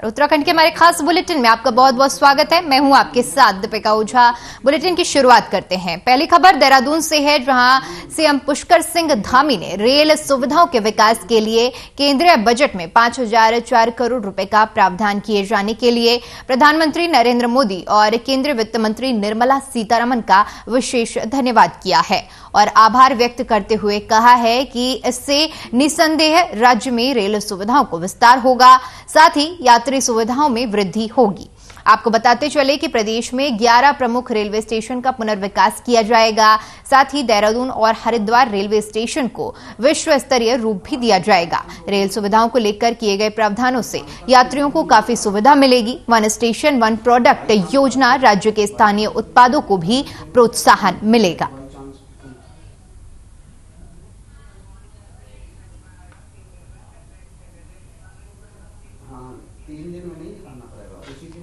नमस्कार। उत्तराखंड के हमारे खास बुलेटिन में आपका बहुत बहुत स्वागत है। मैं हूं आपके साथ दीपिका ओझा। बुलेटिन की शुरुआत करते हैं। पहली खबर देहरादून से है, जहां सीएम पुष्कर सिंह धामी ने रेल सुविधाओं के विकास के लिए केंद्रीय बजट में 5,004 करोड़ रुपए का प्रावधान किए जाने के लिए प्रधानमंत्री नरेंद्र मोदी और केंद्रीय वित्त मंत्री निर्मला सीतारमण का विशेष धन्यवाद किया है और आभार व्यक्त करते हुए कहा है कि इससे निसंदेह राज्य में रेल सुविधाओं को विस्तार होगा, साथ ही यात्री सुविधाओं में वृद्धि होगी। आपको बताते चले कि प्रदेश में 11 प्रमुख रेलवे स्टेशन का पुनर्विकास किया जाएगा। साथ ही देहरादून और हरिद्वार रेलवे स्टेशन को विश्व स्तरीय रूप भी दिया जाएगा। रेल सुविधाओं को लेकर किए गए प्रावधानों से यात्रियों को काफी सुविधा मिलेगी। वन स्टेशन वन प्रोडक्ट योजना राज्य के स्थानीय उत्पादों को भी प्रोत्साहन मिलेगा।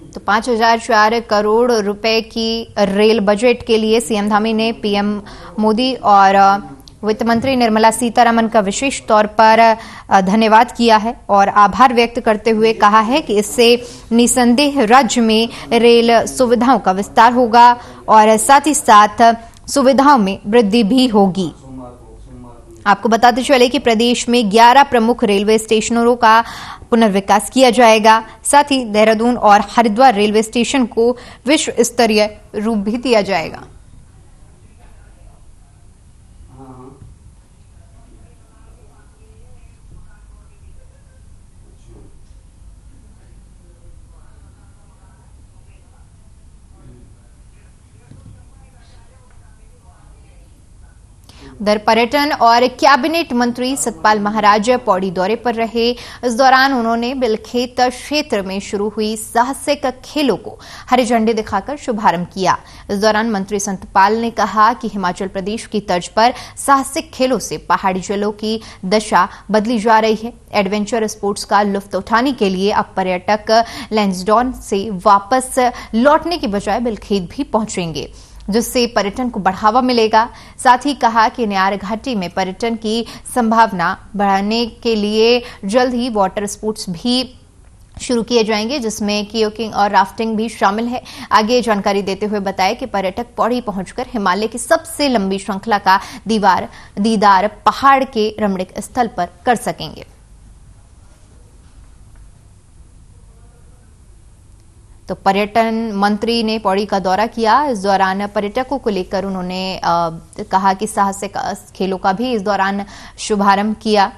तो 5,004 करोड़ रुपए की रेल बजट के लिए सीएम धामी ने पीएम मोदी और वित्त मंत्री निर्मला सीतारमण का विशेष तौर पर धन्यवाद किया है और आभार व्यक्त करते हुए कहा है कि इससे निसंदेह राज्य में रेल सुविधाओं का विस्तार होगा और साथ ही साथ सुविधाओं में वृद्धि भी होगी। आपको बताते चले कि प्रदेश में 11 प्रमुख रेलवे स्टेशनों का पुनर्विकास किया जाएगा। साथ ही देहरादून और हरिद्वार रेलवे स्टेशन को विश्व स्तरीय रूप भी दिया जाएगा। उधर पर्यटन और कैबिनेट मंत्री सतपाल महाराज पौड़ी दौरे पर रहे। इस दौरान उन्होंने बिलखेत क्षेत्र में शुरू हुई साहसिक खेलों को हरी झंडी दिखाकर शुभारंभ किया। इस दौरान मंत्री सतपाल ने कहा कि हिमाचल प्रदेश की तर्ज पर साहसिक खेलों से पहाड़ी जलों की दशा बदली जा रही है। एडवेंचर स्पोर्ट्स का लुत्फ उठाने के लिए अब पर्यटक लैंसडॉन से वापस लौटने की बजाय बिलखेत भी पहुंचेंगे, जिससे पर्यटन को बढ़ावा मिलेगा। साथ ही कहा कि न्यार घाटी में पर्यटन की संभावना बढ़ाने के लिए जल्द ही वाटर स्पोर्ट्स भी शुरू किए जाएंगे, जिसमें कियोकिंग और राफ्टिंग भी शामिल है। आगे जानकारी देते हुए बताया कि पर्यटक पौड़ी पहुंचकर हिमालय की सबसे लंबी श्रृंखला का दीदार पहाड़ के रमणीक स्थल पर कर सकेंगे। तो पर्यटन मंत्री ने पौड़ी का दौरा किया। इस दौरान पर्यटकों को लेकर उन्होंने कहा कि साहसिक खेलों का भी इस दौरान शुभारंभ किया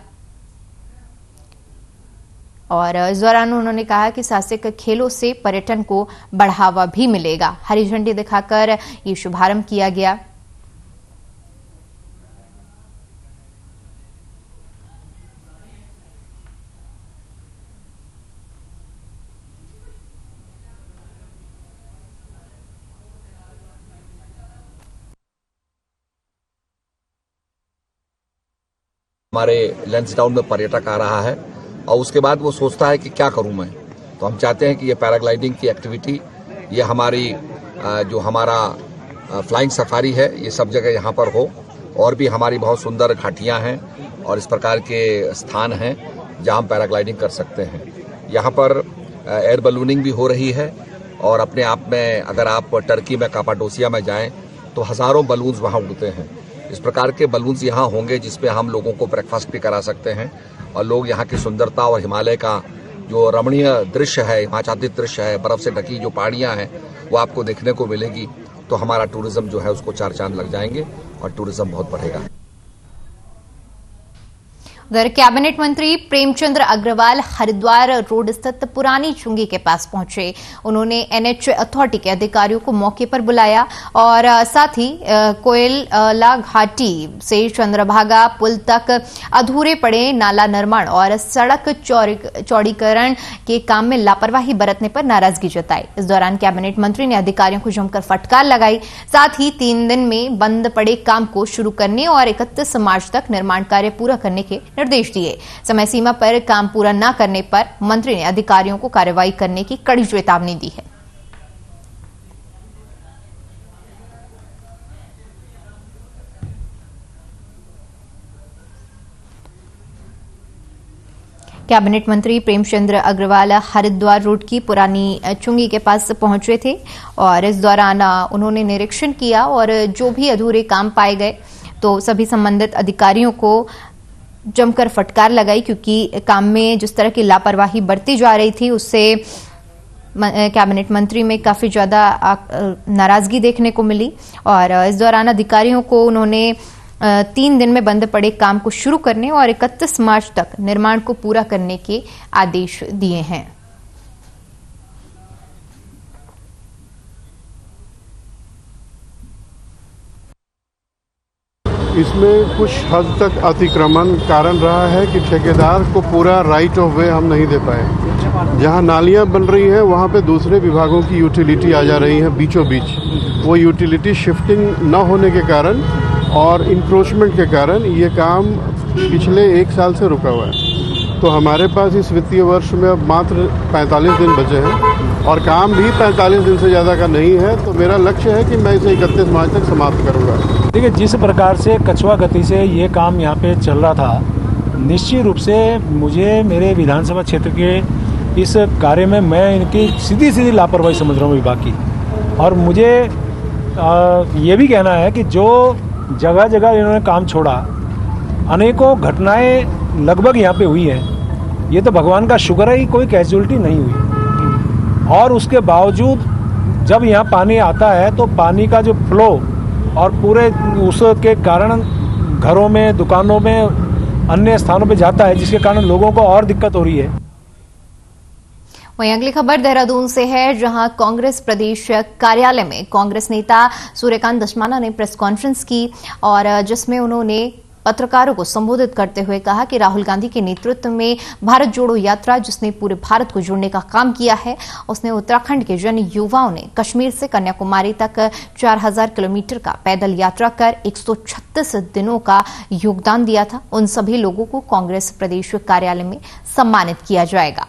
और इस दौरान उन्होंने कहा कि साहसिक खेलों से पर्यटन को बढ़ावा भी मिलेगा। हरी झंडी दिखाकर ये शुभारंभ किया गया। हमारे लैंसडाउन में पर्यटक आ रहा है और उसके बाद वो सोचता है कि क्या करूं मैं। तो हम चाहते हैं कि ये पैराग्लाइडिंग की एक्टिविटी, ये हमारी जो हमारा फ्लाइंग सफारी है, ये सब जगह यहाँ पर हो। और भी हमारी बहुत सुंदर घाटियाँ हैं और इस प्रकार के स्थान हैं जहाँ हम पैराग्लाइडिंग कर सकते हैं। यहाँ पर एयर बलूनिंग भी हो रही है और अपने आप में अगर आप टर्की में कापाडोसिया में जाएँ तो हज़ारों बलून्स वहाँ उड़ते हैं। इस प्रकार के बलून्स यहाँ होंगे जिसपे हम लोगों को ब्रेकफास्ट भी करा सकते हैं और लोग यहाँ की सुंदरता और हिमालय का जो रमणीय दृश्य है, हिमाच्छादित दृश्य है, बर्फ से ढकी जो पहाड़ियाँ हैं, वो आपको देखने को मिलेगी। तो हमारा टूरिज्म जो है उसको 4 चांद लग जाएंगे और टूरिज्म बहुत बढ़ेगा। उधर कैबिनेट मंत्री प्रेमचंद्र अग्रवाल हरिद्वार रोड स्थित पुरानी चुंगी के पास पहुंचे। उन्होंने एनएच अथॉरिटी के अधिकारियों को मौके पर बुलाया और साथ ही कोयला घाटी से चंद्रभागा पुल तक अधूरे पड़े नाला निर्माण और सड़क चौड़ीकरण के काम में लापरवाही बरतने पर नाराजगी जताई। इस दौरान कैबिनेट मंत्री ने अधिकारियों को जमकर फटकार लगाई। साथ ही 3 दिन में बंद पड़े काम को शुरू करने और 31 मार्च तक निर्माण कार्य पूरा करने के निर्देश दिए। समय सीमा पर काम पूरा न करने पर मंत्री ने अधिकारियों को कार्रवाई करने की कड़ी चेतावनी दी है। कैबिनेट मंत्री प्रेमचंद्र अग्रवाल हरिद्वार रोड की पुरानी चुंगी के पास पहुंचे थे और इस दौरान उन्होंने निरीक्षण किया और जो भी अधूरे काम पाए गए तो सभी संबंधित अधिकारियों को जमकर फटकार लगाई, क्योंकि काम में जिस तरह की लापरवाही बरती जा रही थी उससे कैबिनेट मंत्री में काफी ज्यादा नाराजगी देखने को मिली। और इस दौरान अधिकारियों को उन्होंने 3 दिन में बंद पड़े काम को शुरू करने और 31 मार्च तक निर्माण को पूरा करने के आदेश दिए हैं। इसमें कुछ हद तक अतिक्रमण कारण रहा है कि ठेकेदार को पूरा राइट ऑफ वे हम नहीं दे पाए। जहां नालियां बन रही हैं वहां पे दूसरे विभागों की यूटिलिटी आ जा रही है बीचों बीच। वो यूटिलिटी शिफ्टिंग न होने के कारण और इंक्रोचमेंट के कारण ये काम पिछले 1 साल से रुका हुआ है। तो हमारे पास इस वित्तीय वर्ष में अब मात्र 45 दिन बचे हैं और काम भी 45 दिन से ज़्यादा का नहीं है। तो मेरा लक्ष्य है कि मैं इसे 31 मार्च तक समाप्त करूँगा। देखिए, जिस प्रकार से कछुआ गति से ये काम यहाँ पे चल रहा था, निश्चित रूप से मुझे मेरे विधानसभा क्षेत्र के इस कार्य में मैं इनकी सीधी लापरवाही समझ रहा हूँ विभाग की। और मुझे ये भी कहना है कि जो जगह जगह इन्होंने काम छोड़ा, अनेकों घटनाएं लगभग यहाँ पे हुई हैं। ये तो भगवान का शुक्र है कि कोई कैजुअलिटी नहीं हुई। और उसके बावजूद जब यहाँ पानी आता है तो पानी का जो फ्लो और पूरे उसके कारण घरों में, दुकानों में, अन्य स्थानों पे जाता है, जिसके कारण लोगों को और दिक्कत हो रही है। वहीं अगली खबर देहरादून से है, जहां कांग्रेस प्रदेश कार्यालय में कांग्रेस नेता सूर्यकांत धस्माना ने प्रेस कॉन्फ्रेंस की और जिसमें उन्होंने पत्रकारों को संबोधित करते हुए कहा कि राहुल गांधी के नेतृत्व में भारत जोड़ो यात्रा, जिसने पूरे भारत को जोड़ने का काम किया है, उसने उत्तराखंड के जन युवाओं ने कश्मीर से कन्याकुमारी तक 4000 किलोमीटर का पैदल यात्रा कर 136 दिनों का योगदान दिया था। उन सभी लोगों को कांग्रेस प्रदेश कार्यालय में सम्मानित किया जाएगा।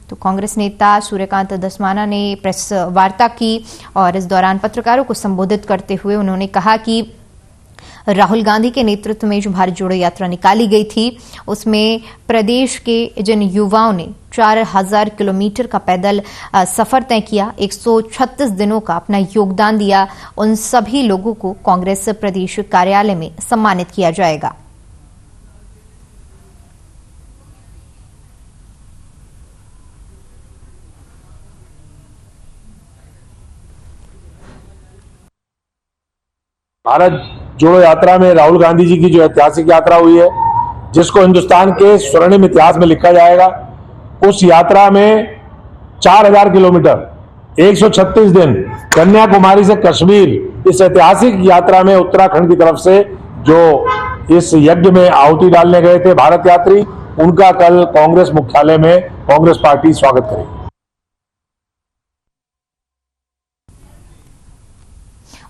तो कांग्रेस नेता सूर्यकांत धस्माना ने प्रेस वार्ता की और इस दौरान पत्रकारों को संबोधित करते हुए उन्होंने कहा कि राहुल गांधी के नेतृत्व में जो भारत जोड़ो यात्रा निकाली गई थी उसमें प्रदेश के जिन युवाओं ने 4000 किलोमीटर का पैदल सफर तय किया, 136 दिनों का अपना योगदान दिया, उन सभी लोगों को कांग्रेस प्रदेश कार्यालय में सम्मानित किया जाएगा। भारत जोड़ो यात्रा में राहुल गांधी जी की जो ऐतिहासिक यात्रा हुई है, जिसको हिंदुस्तान के स्वर्णिम इतिहास में लिखा जाएगा, उस यात्रा में 4000 किलोमीटर, 136 दिन, कन्याकुमारी से कश्मीर, इस ऐतिहासिक यात्रा में उत्तराखंड की तरफ से जो इस यज्ञ में आहुति डालने गए थे भारत यात्री, उनका कल कांग्रेस मुख्यालय में कांग्रेस पार्टी स्वागत करेगी।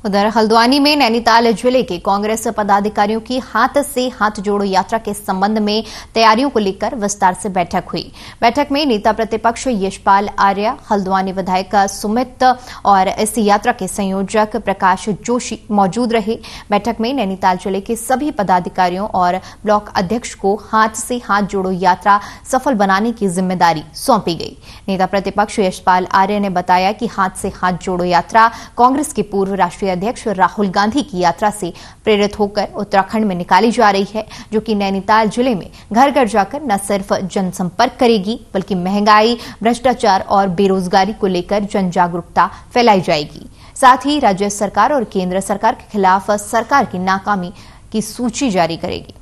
उधर हल्द्वानी में नैनीताल जिले के कांग्रेस पदाधिकारियों की हाथ से हाथ जोड़ो यात्रा के संबंध में तैयारियों को लेकर विस्तार से बैठक हुई। बैठक में नेता प्रतिपक्ष यशपाल आर्य, हल्द्वानी विधायक सुमित और इस यात्रा के संयोजक प्रकाश जोशी मौजूद रहे। बैठक में नैनीताल जिले के सभी पदाधिकारियों और ब्लॉक अध्यक्ष को हाथ से हाथ जोड़ो यात्रा सफल बनाने की जिम्मेदारी सौंपी गई। नेता प्रतिपक्ष यशपाल आर्य ने बताया कि हाथ से हाथ जोड़ो यात्रा कांग्रेस के पूर्व राष्ट्रीय अध्यक्ष राहुल गांधी की यात्रा से प्रेरित होकर उत्तराखंड में निकाली जा रही है, जो कि नैनीताल जिले में घर घर जाकर न सिर्फ जनसंपर्क करेगी बल्कि महंगाई, भ्रष्टाचार और बेरोजगारी को लेकर जन जागरूकता फैलाई जाएगी। साथ ही राज्य सरकार और केंद्र सरकार के खिलाफ सरकार की नाकामी की सूची जारी करेगी।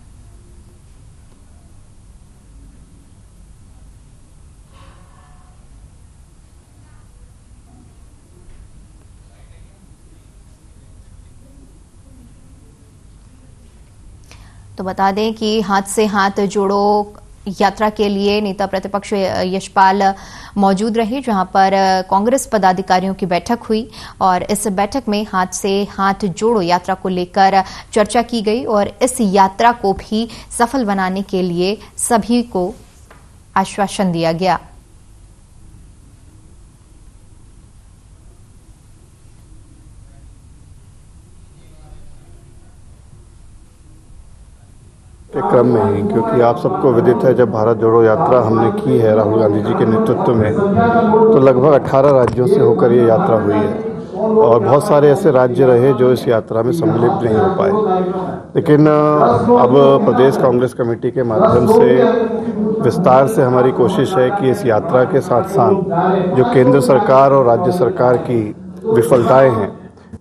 तो बता दें कि हाथ से हाथ जोड़ो यात्रा के लिए नेता प्रतिपक्ष यशपाल मौजूद रहे, जहां पर कांग्रेस पदाधिकारियों की बैठक हुई और इस बैठक में हाथ से हाथ जोड़ो यात्रा को लेकर चर्चा की गई और इस यात्रा को भी सफल बनाने के लिए सभी को आश्वासन दिया गया। क्रम में ही, क्योंकि आप सबको विदित है जब भारत जोड़ो यात्रा हमने की है राहुल गांधी जी के नेतृत्व में, तो लगभग 18 राज्यों से होकर ये यात्रा हुई है और बहुत सारे ऐसे राज्य रहे जो इस यात्रा में सम्मिलित नहीं हो पाए। लेकिन अब प्रदेश कांग्रेस कमेटी के माध्यम से विस्तार से हमारी कोशिश है कि इस यात्रा के साथ साथ जो केंद्र सरकार और राज्य सरकार की विफलताएं हैं,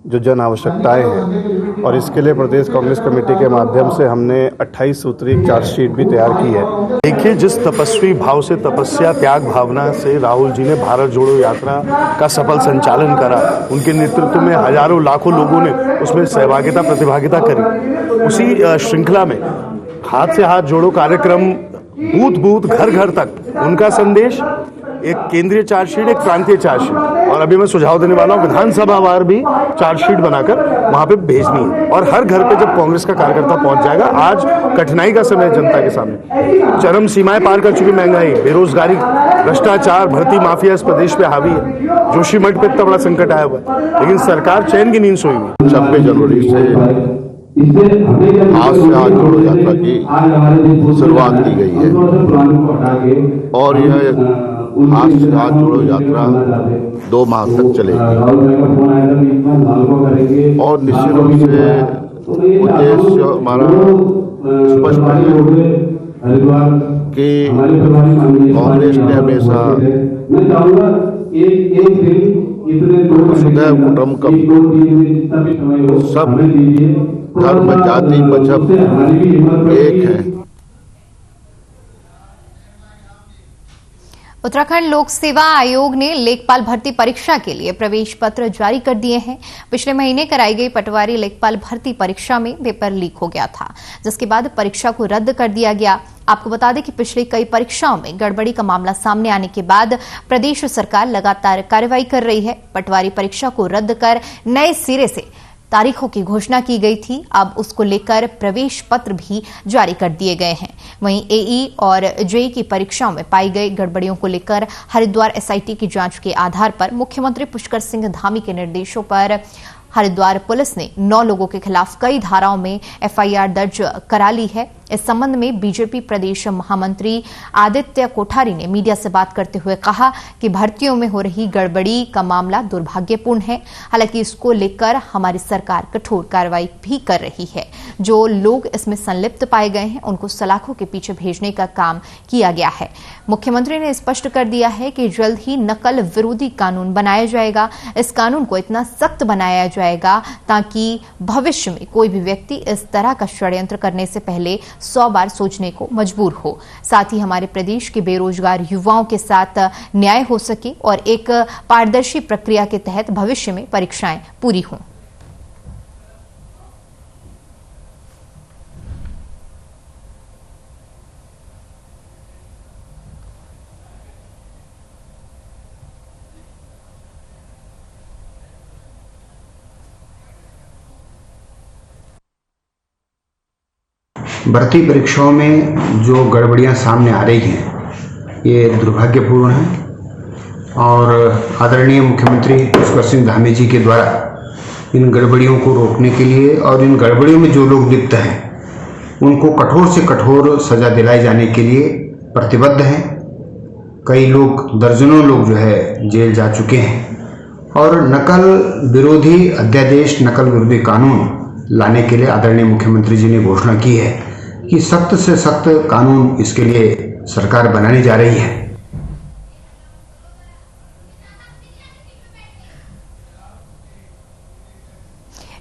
जो जन आवश्यकताएं हैं, और इसके लिए प्रदेश कांग्रेस कमेटी के माध्यम से हमने 28 सूत्री चार्जशीट भी तैयार की है। देखिए, जिस तपस्वी भाव से, तपस्या त्याग भावना से राहुल जी ने भारत जोड़ो यात्रा का सफल संचालन करा, उनके नेतृत्व में हजारों लाखों लोगों ने उसमें सहभागिता प्रतिभागिता करी। उसी श्रृंखला में हाथ से हाथ जोड़ो कार्यक्रम, बूथ बूथ घर घर तक उनका संदेश, एक केंद्रीय चार्जशीट, एक प्रांतीय चार्जशीट, और अभी मैं सुझाव देने वाला हूँ विधानसभा वार भी चार्जशीट बनाकर वहां पे भेजनी है। और हर घर पे जब कांग्रेस का कार्यकर्ता पहुंच जाएगा, आज कठिनाई का समय जनता के सामने, चरम सीमाएं पार कर चुकी महंगाई, बेरोजगारी, भ्रष्टाचार, भर्ती माफिया इस प्रदेश पे हावी है, जोशीमठ पे इतना बड़ा संकट आया हुआ है, लेकिन सरकार चैन की नींद सोई हुई। 26 जनवरी से हाथ से हाथ जोड़ो यात्रा की शुरुआत की गई है और यह हाथ से हाथ जोड़ो यात्रा 2 माह तक चलेगी और निश्चित रूप से उद्देश्य हमारा स्पष्ट है कि कांग्रेस ने हमेशा वसुधैव कुटुंबकम, सब धर्म जाति मजहब एक है। उत्तराखंड लोक सेवा आयोग ने लेखपाल भर्ती परीक्षा के लिए प्रवेश पत्र जारी कर दिए हैं। पिछले महीने कराई गई पटवारी लेखपाल भर्ती परीक्षा में पेपर लीक हो गया था, जिसके बाद परीक्षा को रद्द कर दिया गया। आपको बता दें कि पिछली कई परीक्षाओं में गड़बड़ी का मामला सामने आने के बाद प्रदेश सरकार लगातार कार्रवाई कर रही है। पटवारी परीक्षा को रद्द कर नए सिरे से तारीखों की घोषणा की गई थी। अब उसको लेकर प्रवेश पत्र भी जारी कर दिए गए हैं। वहीं एई और जेई की परीक्षाओं में पाई गई गड़बड़ियों को लेकर हरिद्वार एसआईटी की जांच के आधार पर मुख्यमंत्री पुष्कर सिंह धामी के निर्देशों पर हरिद्वार पुलिस ने 9 लोगों के खिलाफ कई धाराओं में एफआईआर दर्ज करा ली है। इस संबंध में बीजेपी प्रदेश महामंत्री आदित्य कोठारी ने मीडिया से बात करते हुए कहा कि भर्तियों में हो रही गड़बड़ी का मामला दुर्भाग्यपूर्ण है। हालांकि इसको लेकर हमारी सरकार कठोर कार्रवाई भी कर रही है। जो लोग इसमें संलिप्त पाए गए हैं उनको सलाखों के पीछे भेजने का काम किया गया है। मुख्यमंत्री ने स्पष्ट कर दिया है कि जल्द ही नकल विरोधी कानून बनाया जाएगा। इस कानून को इतना सख्त बनाया जाएगा ताकि भविष्य में कोई भी व्यक्ति इस तरह का षड्यंत्र करने से पहले 100 बार सोचने को मजबूर हो। साथ ही हमारे प्रदेश के बेरोजगार युवाओं के साथ न्याय हो सके और एक पारदर्शी प्रक्रिया के तहत भविष्य में परीक्षाएं पूरी हों। भर्ती परीक्षाओं में जो गड़बड़ियां सामने आ रही हैं ये दुर्भाग्यपूर्ण है और आदरणीय मुख्यमंत्री पुष्कर सिंह धामी जी के द्वारा इन गड़बड़ियों को रोकने के लिए और इन गड़बड़ियों में जो लोग लिप्त हैं उनको कठोर से कठोर सजा दिलाए जाने के लिए प्रतिबद्ध हैं। कई लोग, दर्जनों लोग जो है जेल जा चुके हैं और नकल विरोधी अध्यादेश, नकल विरोधी कानून लाने के लिए आदरणीय मुख्यमंत्री जी ने घोषणा की है कि सख्त से सख्त कानून इसके लिए सरकार बनाने जा रही है।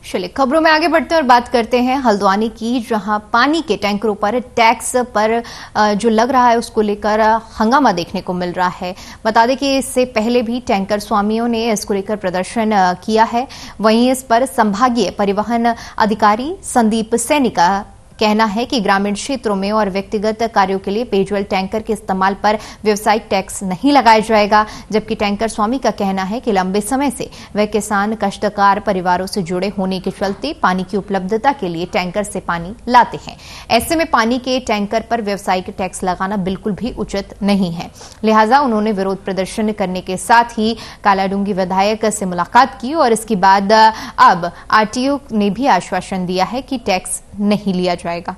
चलिए खबरों में आगे बढ़ते हैं और बात करते हैं हल्द्वानी की, जहां पानी के टैंकरों पर टैक्स पर जो लग रहा है उसको लेकर हंगामा देखने को मिल रहा है। बता दें कि इससे पहले भी टैंकर स्वामियों ने इसको लेकर प्रदर्शन किया है। वहीं इस पर संभागीय परिवहन अधिकारी संदीप सैनी का कहना है कि ग्रामीण क्षेत्रों में और व्यक्तिगत कार्यों के लिए पेयजल टैंकर के इस्तेमाल पर व्यावसायिक टैक्स नहीं लगाया जाएगा। जबकि टैंकर स्वामी का कहना है कि लंबे समय से वह किसान कष्टकार परिवारों से जुड़े होने के चलते पानी की उपलब्धता के लिए टैंकर से पानी लाते हैं। ऐसे में पानी के टैंकर पर व्यावसायिक टैक्स लगाना बिल्कुल भी उचित नहीं है। लिहाजा उन्होंने विरोध प्रदर्शन करने के साथ ही कालाडूंगी विधायक से मुलाकात की और इसके बाद अब आरटीओ ने भी आश्वासन दिया है कि टैक्स नहीं लिया जाएगा।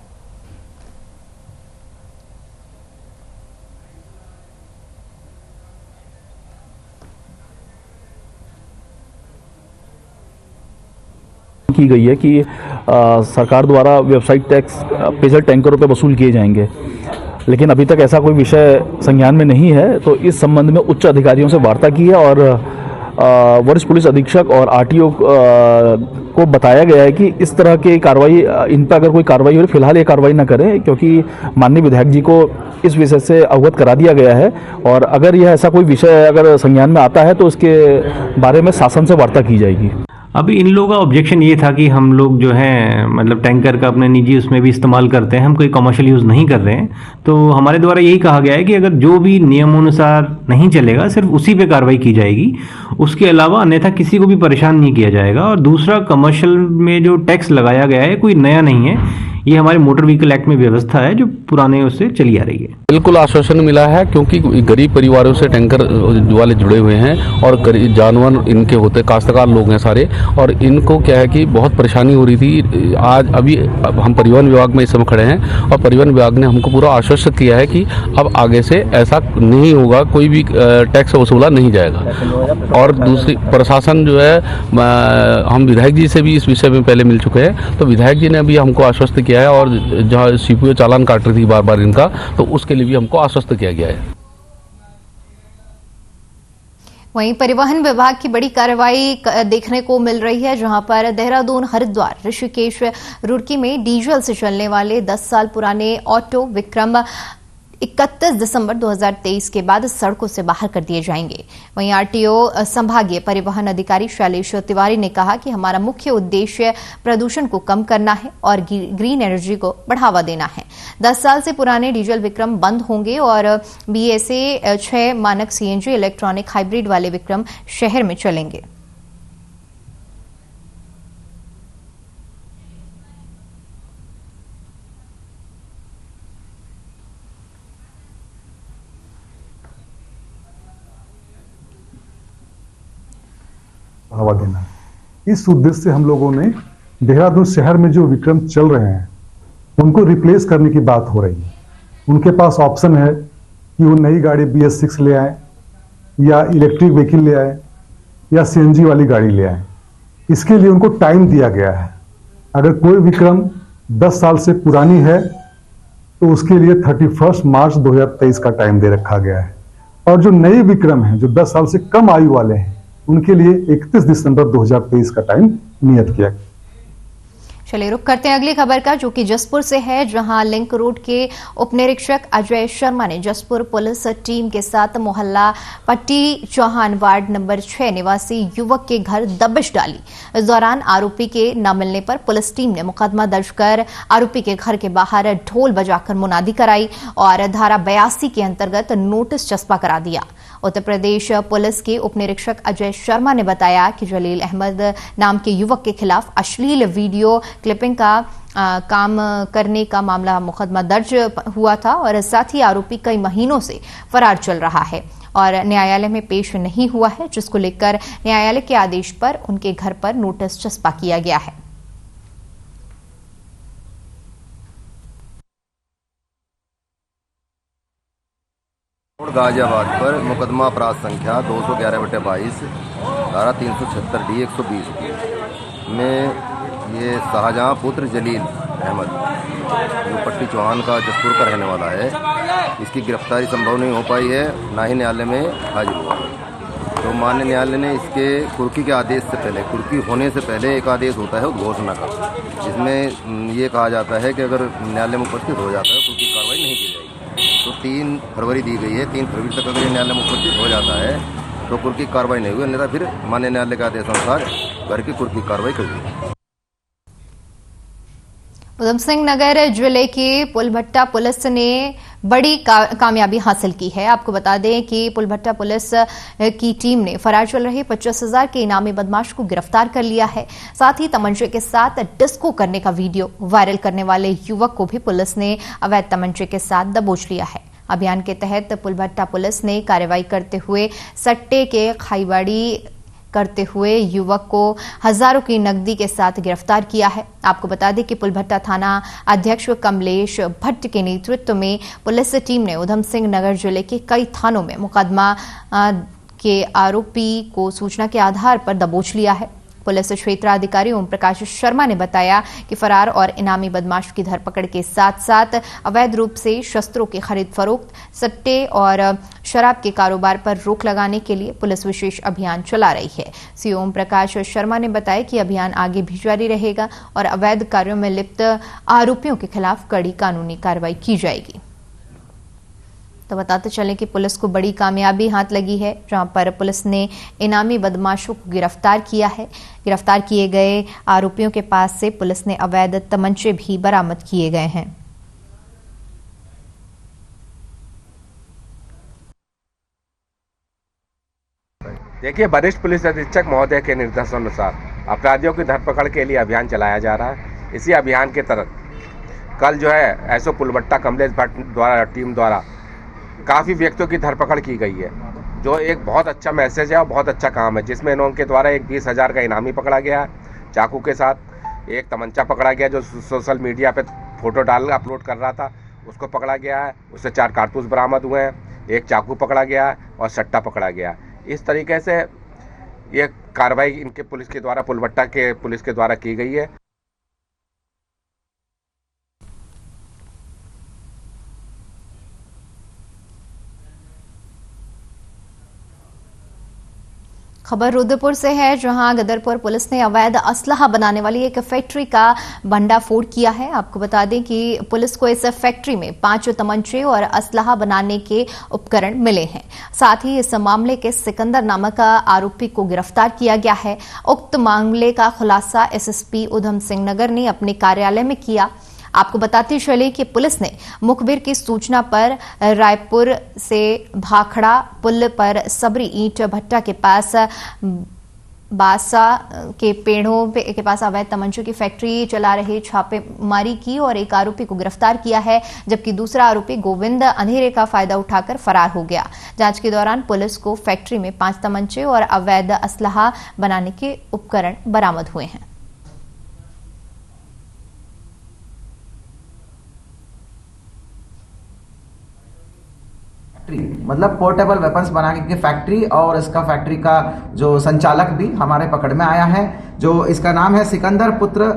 की गई है कि सरकार द्वारा व्यवसायिक टैक्स पेयजल टैंकरों पर वसूल किए जाएंगे, लेकिन अभी तक ऐसा कोई विषय संज्ञान में नहीं है। तो इस संबंध में उच्च अधिकारियों से वार्ता की है और वरिष्ठ पुलिस अधीक्षक और आरटीओ को बताया गया है कि इस तरह की कार्रवाई, इन पर अगर कोई कार्रवाई हो, फिलहाल ये कार्रवाई न करें, क्योंकि माननीय विधायक जी को इस विषय से अवगत करा दिया गया है और अगर यह ऐसा कोई विषय अगर संज्ञान में आता है तो उसके बारे में शासन से वार्ता की जाएगी। अभी इन लोगों का ऑब्जेक्शन ये था कि हम लोग जो है मतलब टैंकर का अपने निजी उसमें भी इस्तेमाल करते हैं, हम कोई कमर्शियल यूज़ नहीं कर रहे हैं। तो हमारे द्वारा यही कहा गया है कि अगर जो भी नियमानुसार नहीं चलेगा सिर्फ उसी पे कार्रवाई की जाएगी, उसके अलावा अन्यथा किसी को भी परेशान नहीं किया जाएगा। और दूसरा, कमर्शियल में जो टैक्स लगाया गया है कोई नया नहीं है, ये हमारे मोटर व्हीकल एक्ट में व्यवस्था है जो पुराने उससे चली आ रही है। बिल्कुल आश्वासन मिला है, क्योंकि गरीब परिवारों से टैंकर वाले जुड़े हुए हैं और जानवर इनके होते, काश्तकार लोग हैं सारे, और इनको क्या है कि बहुत परेशानी हो रही थी। आज अभी हम परिवहन विभाग में इस समय खड़े हैं और परिवहन विभाग ने हमको पूरा आश्वस्त किया है कि अब आगे से ऐसा नहीं होगा, कोई भी टैक्स वसूला नहीं जाएगा। और दूसरी, प्रशासन जो है, हम विधायक जी से भी इस विषय में पहले मिल चुके हैं, तो विधायक जी ने भी हमको आश्वस्त किया है और जहाँ सीपीओ चालान काट रही थी बार बार इनका, तो उसके लिए भी हमको आश्वस्त किया गया है। वहीं परिवहन विभाग की बड़ी कार्रवाई देखने को मिल रही है, जहां पर देहरादून, हरिद्वार, ऋषिकेश, रुड़की में डीजल से चलने वाले 10 साल पुराने ऑटो विक्रम 31 दिसंबर 2023 के बाद सड़कों से बाहर कर दिए जाएंगे। वहीं आरटीओ संभागीय परिवहन अधिकारी शैलेश तिवारी ने कहा कि हमारा मुख्य उद्देश्य प्रदूषण को कम करना है और ग्रीन एनर्जी को बढ़ावा देना है। 10 साल से पुराने डीजल विक्रम बंद होंगे और BSA 6 मानक CNG इलेक्ट्रॉनिक हाइब्रिड वाले विक्रम शहर में चलेंगे। बढ़ावा देना, इस उद्देश्य से हम लोगों ने देहरादून शहर में जो विक्रम चल रहे हैं उनको रिप्लेस करने की बात हो रही है। उनके पास ऑप्शन है कि वो नई गाड़ी BS6 ले आए या इलेक्ट्रिक व्हीकल ले आए या CNG वाली गाड़ी ले आए। इसके लिए उनको टाइम दिया गया है। अगर कोई विक्रम 10 साल से पुरानी है तो उसके लिए 31 मार्च 2023 का टाइम दे रखा गया है, और जो नए विक्रम हैं जो 10 साल से कम आयु वाले हैं उनके लिए 31 दिसंबर 2023 का टाइम नियत किया। चलिए रुक करते हैं अगली खबर का, जो कि जसपुर से है, जहां लिंक रोड के उप निरीक्षक अजय शर्मा ने जसपुर पुलिस टीम के साथ मोहल्ला पट्टी चौहान वार्ड नंबर 6 निवासी युवक के घर दबिश डाली। इस दौरान आरोपी के न मिलने पर पुलिस टीम ने मुकदमा दर्ज कर आरोपी के घर के बाहर ढोल बजाकर मुनादी कराई और धारा 82 के अंतर्गत नोटिस चस्पा करा दिया। उत्तर प्रदेश पुलिस के उप निरीक्षक अजय शर्मा ने बताया कि जलील अहमद नाम के युवक के खिलाफ अश्लील वीडियो क्लिपिंग का काम करने का मामला मुकदमा दर्ज हुआ था और साथ ही आरोपी कई महीनों से फरार चल रहा है और न्यायालय में पेश नहीं हुआ है, जिसको लेकर न्यायालय के आदेश पर उनके घर पर नोटिस चस्पा किया गया है। गाजियाबाद पर मुकदमा अपराध संख्या 211/22 धारा 376D 120 में ये शाहजहां पुत्र जलील अहमद जो पट्टी चौहान का जसपुर का रहने वाला है, इसकी गिरफ्तारी संभव नहीं हो पाई है, ना ही न्यायालय में हाजिर हुआ। तो माननीय न्यायालय ने इसके कुर्की के आदेश से पहले, कुर्की होने से पहले एक आदेश होता है उद्घोषणा का, जिसमें ये कहा जाता है कि अगर न्यायालय में उपस्थित हो जाता है कुर्की कार्रवाई नहीं की जाएगी। तो 3 फरवरी दी गई है, 3 फरवरी तक अगर न्यायालय में उपस्थित हो जाता है तो कुर्की कार्रवाई नहीं हुई, अन्यथा फिर माननीय न्यायालय के आदेश अनुसार घर की कुर्की कार्रवाई कर दी। उधम सिंह नगर जिले के पुलभट्टा पुलिस ने बड़ी कामयाबी हासिल की है। आपको बता दें कि पुलभट्टा पुलिस की टीम ने फरार चल रहे 25,000 के इनामी बदमाश को गिरफ्तार कर लिया है। साथ ही तमंचे के साथ डिस्को करने का वीडियो वायरल करने वाले युवक को भी पुलिस ने अवैध तमंचे के साथ दबोच लिया है। अभियान के तहत पुलभट्टा पुलिस ने कार्रवाई करते हुए सट्टे के खाईबाड़ी करते हुए युवक को हजारों की नकदी के साथ गिरफ्तार किया है। आपको बता दें कि पुलभट्टा थाना अध्यक्ष कमलेश भट्ट के नेतृत्व में पुलिस टीम ने उधम सिंह नगर जिले के कई थानों में मुकदमा के आरोपी को सूचना के आधार पर दबोच लिया है। पुलिस क्षेत्राधिकारी ओम प्रकाश शर्मा ने बताया कि फरार और इनामी बदमाश की धरपकड़ के साथ साथ अवैध रूप से शस्त्रों की खरीद फरोख्त, सट्टे और शराब के कारोबार पर रोक लगाने के लिए पुलिस विशेष अभियान चला रही है। सीओ ओम प्रकाश शर्मा ने बताया कि अभियान आगे भी जारी रहेगा और अवैध कार्यों में लिप्त आरोपियों के खिलाफ कड़ी कानूनी कार्रवाई की जाएगी। तो बताते चलें कि पुलिस को बड़ी कामयाबी हाथ लगी है, जहां पर पुलिस ने इनामी बदमाशों को गिरफ्तार किया है। गिरफ्तार किए गए आरोपियों के पास से पुलिस ने अवैध तमंचे भी बरामद किए गए हैं। देखिए, वरिष्ठ पुलिस अधीक्षक महोदय के निर्देशानुसार अपराधियों की धरपकड़ के लिए अभियान चलाया जा रहा है। इसी अभियान के तहत कल जो है एसओ पुलबट्टा कमलेश भट्ट द्वारा टीम द्वारा काफ़ी व्यक्तियों की धरपकड़ की गई है, जो एक बहुत अच्छा मैसेज है और बहुत अच्छा काम है, जिसमें इनके द्वारा एक 20,000 का इनामी पकड़ा गया है चाकू के साथ। एक तमंचा पकड़ा गया जो सोशल मीडिया पे फोटो डाल अपलोड कर रहा था, उसको पकड़ा गया है। उससे 4 कारतूस बरामद हुए हैं, एक चाकू पकड़ा गया है और सट्टा पकड़ा गया है। इस तरीके से ये कार्रवाई इनके पुलिस के द्वारा, पुलबट्टा के पुलिस के द्वारा की गई है। खबर रुद्रपुर से है, जहां गदरपुर पुलिस ने अवैध असलहा बनाने वाली एक फैक्ट्री का भंडाफोड़ किया है। आपको बता दें कि पुलिस को इस फैक्ट्री में 5 तमंचे और असलहा बनाने के उपकरण मिले हैं। साथ ही इस मामले के सिकंदर नामक आरोपी को गिरफ्तार किया गया है। उक्त मामले का खुलासा एसएसपी उधम सिंह नगर ने अपने कार्यालय में किया। आपको बताते चले कि पुलिस ने मुखबिर की सूचना पर रायपुर से भाखड़ा पुल पर सबरी ईंट भट्टा के पास बासा के पेड़ों के पास अवैध तमंचों की फैक्ट्री चला रहे छापेमारी की और एक आरोपी को गिरफ्तार किया है, जबकि दूसरा आरोपी गोविंद अंधेरे का फायदा उठाकर फरार हो गया। जांच के दौरान पुलिस को फैक्ट्री में 5 तमंचे और अवैध असलहा बनाने के उपकरण बरामद हुए हैं। मतलब पोर्टेबल वेपन्स बनाने की फैक्ट्री, और इसका फैक्ट्री का जो संचालक भी हमारे पकड़ में आया है, जो इसका नाम है सिकंदर पुत्र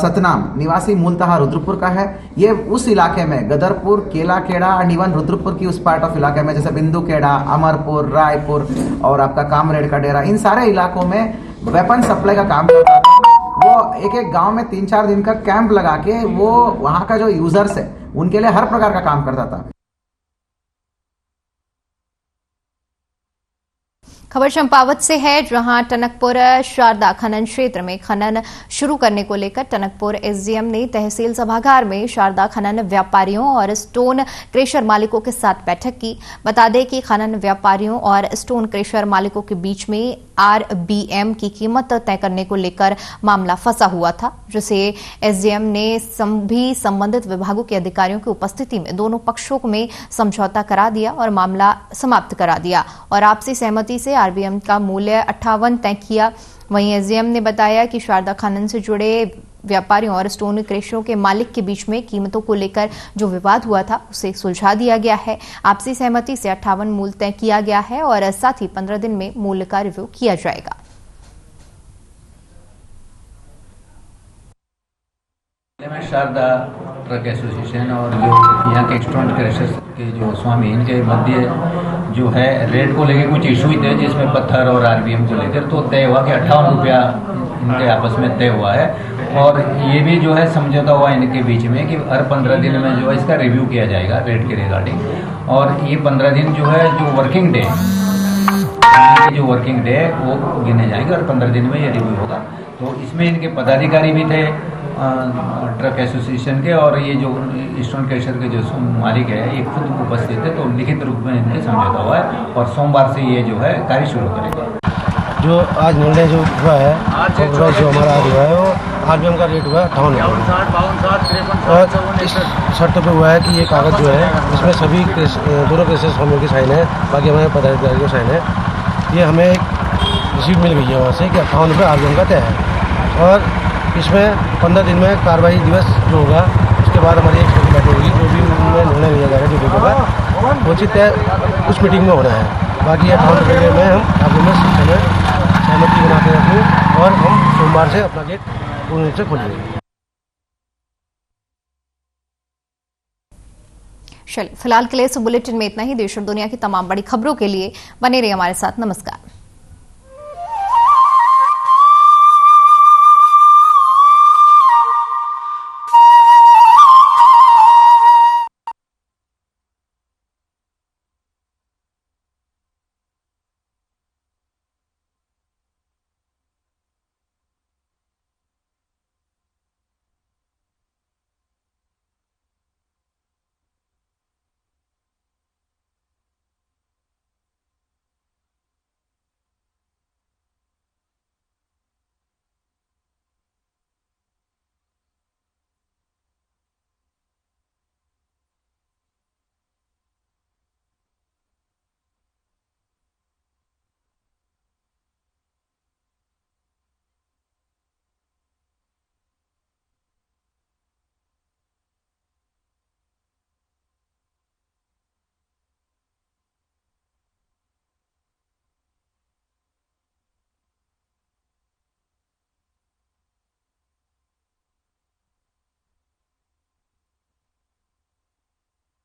सतनाम, निवासी मूलतः रुद्रपुर का है। ये उस इलाके में गदरपुर, केलाखेड़ा एंड इवन रुद्रपुर की उस पार्ट ऑफ इलाके में जैसे बिंदुखेड़ा, अमरपुर, रायपुर और आपका कामरेड का डेरा, इन सारे इलाकों में वेपन सप्लाई का काम करता था। वो एक गांव में 3-4 दिन का कैंप लगा के वो वहां का जो यूजर्स है उनके लिए हर प्रकार का काम करता था। खबर चंपावत से है, जहां टनकपुर शारदा खनन क्षेत्र में खनन शुरू करने को लेकर टनकपुर एसडीएम ने तहसील सभागार में शारदा खनन व्यापारियों और स्टोन क्रेशर मालिकों के साथ बैठक की। बता दें कि खनन व्यापारियों और स्टोन क्रेशर मालिकों के बीच में आरबीएम की कीमत तय करने को लेकर मामला फंसा हुआ था, जिसे एसडीएम ने सभी संबंधित विभागों के अधिकारियों की उपस्थिति में दोनों पक्षों में समझौता करा दिया और मामला समाप्त करा दिया और आपसी सहमति से आरबीएम का मूल्य 58 तय किया। वहीं एसडीएम ने बताया कि शारदा खनन से जुड़े व्यापारियों और स्टोन क्रेशरों के मालिक के बीच में कीमतों को लेकर जो विवाद हुआ था उसे सुलझा दिया गया है। आपसी सहमति से 58 मूल्य तय किया गया है और साथ ही 15 दिन में मूल्य का रिव्यू किया जाएगा। शारदा ट्रक एसोसिएशन और जो यहाँ के स्टोन क्रेशर्स के जो स्वामी, इनके मध्य जो है रेट को लेकर कुछ इशू थे, जिसमें पत्थर और आरबीएम को लेकर तो तय हुआ कि 58 रुपया इनके आपस में तय हुआ है। और ये भी जो है समझौता हुआ इनके बीच में कि हर 15 दिन में जो है इसका रिव्यू किया जाएगा रेट के रिगार्डिंग। और ये 15 दिन जो है जो वर्किंग डे वो गिने जाएंगे और 15 दिन में ये रिव्यू होगा। तो इसमें इनके पदाधिकारी भी थे ट्रक एसोसिएशन के, और ये जो स्टोन क्रेशर के जो मालिक है ये खुद उपस्थित है। तो लिखित रूप में इनके समझौता हुआ है और सोमवार से ये जो है कार्य शुरू करेंगे। जो आज निर्णय जो हुआ है जो हमारा आज हुआ है वो आरबीएम का रेट हुआ है 58 और इस शर्त पे हुआ है कि ये कागज़ जो है इसमें सभी दोनों केसेस स्वामियों की साइन है, बाकी हमारे पदाधिकारी की साइन है। ये हमें एक रिसीट मिल गई है वहाँ से कि 58 रुपये आरबीएम का तय है और इसमें 15 दिन में कार्रवाई दिवस जो होगा उसके बाद हमारी एक छोटी बैठक होगी, जो भी उनमें निर्णय लिया जाएगा, जो भी होगा उचित है उस मीटिंग में होना है। बाकी 58 रुपये में हम आरबीएम में सहमति बना के रखें और हम सोमवार से अपना गेट पूर्ण रूप से खोलेंगे। चलिए फिलहाल के लिए इस बुलेटिन में इतना ही। देश और दुनिया की तमाम बड़ी खबरों के लिए बने रहिए हमारे साथ। नमस्कार।